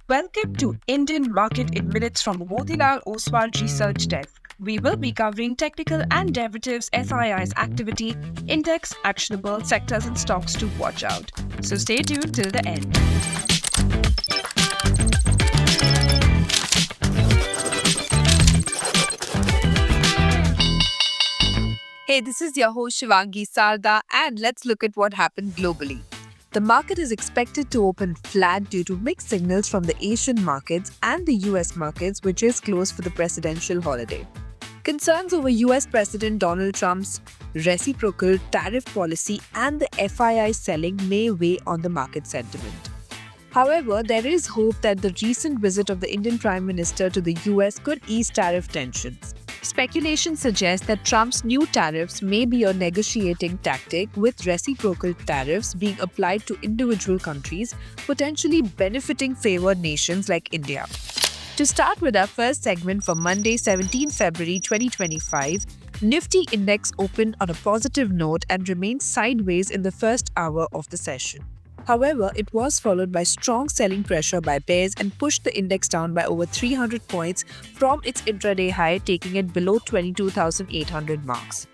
Welcome to Indian Market in Minutes from Motilal Oswal Research Desk. We will be covering technical and derivatives SII's activity, index, actionable sectors and stocks to watch out. So stay tuned till the end. Hey, this is your host Shivangi Sarda, and let's look at what happened globally. The market is expected to open flat due to mixed signals from the Asian markets and the US markets, which is closed for the presidential holiday. Concerns over US President Donald Trump's reciprocal tariff policy and the FII selling may weigh on the market sentiment. However, there is hope that the recent visit of the Indian Prime Minister to the US could ease tariff tensions. Speculation suggests that Trump's new tariffs may be a negotiating tactic, with reciprocal tariffs being applied to individual countries, potentially benefiting favored nations like India. To start with our first segment for Monday, 17 February 2025, Nifty index opened on a positive note and remained sideways in the first hour of the session. However, it was followed by strong selling pressure by bears and pushed the index down by over 300 points from its intraday high, taking it below 22,800 marks.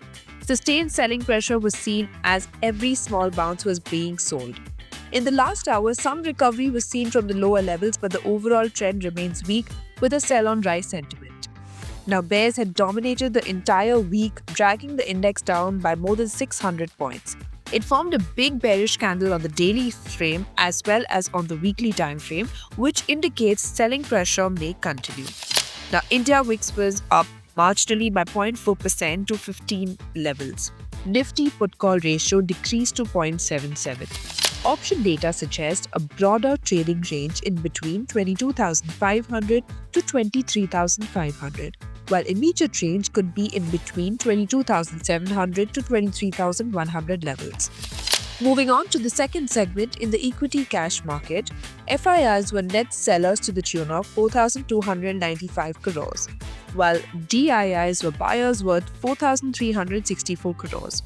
Sustained selling pressure was seen as every small bounce was being sold. In the last hour, some recovery was seen from the lower levels, but the overall trend remains weak with a sell-on-rise sentiment. Now, bears had dominated the entire week, dragging the index down by more than 600 points. It formed a big bearish candle on the daily frame as well as on the weekly time frame, which indicates selling pressure may continue. Now, India VIX was up marginally by 0.4% to 15 levels. Nifty put-call ratio decreased to 0.77. Option data suggests a broader trading range in between 22,500 to 23,500, while immediate range could be in between 22,700 to 23,100 levels. Moving on to the second segment, in the equity cash market, FIIs were net sellers to the tune of 4,295 crores, while DIIs were buyers worth 4,364 crores.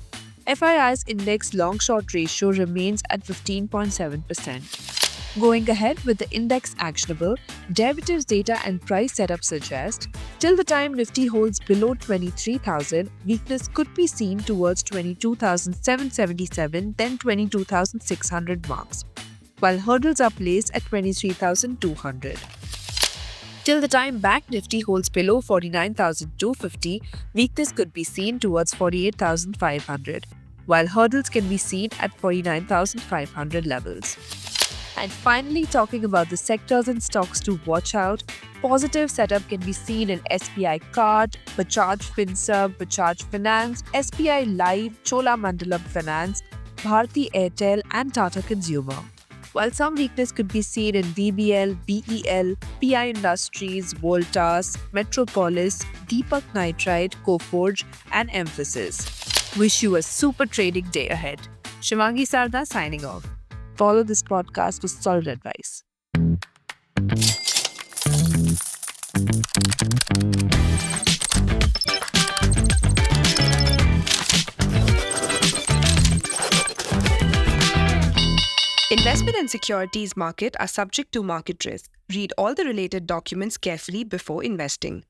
FII's index long-short ratio remains at 15.7%. Going ahead with the index actionable, derivatives data and price setup suggest, till the time Nifty holds below 23,000, weakness could be seen towards 22,777, then 22,600 marks, while hurdles are placed at 23,200. Till the time Bank Nifty holds below 49,250, weakness could be seen towards 48,500, while hurdles can be seen at 49,500 levels. And finally, talking about the sectors and stocks to watch out, positive setup can be seen in SBI Card, Bajaj Finserv, Bajaj Finance, SBI Life, Cholamandalam Finance, Bharti Airtel and Tata Consumer. While some weakness could be seen in BBL, BEL, PI Industries, Voltas, Metropolis, Deepak Nitrite, Coforge, and Emphasis. Wish you a super trading day ahead. Shivangi Sarda signing off. Follow this podcast for solid advice. Investment and securities market are subject to market risk. Read all the related documents carefully before investing.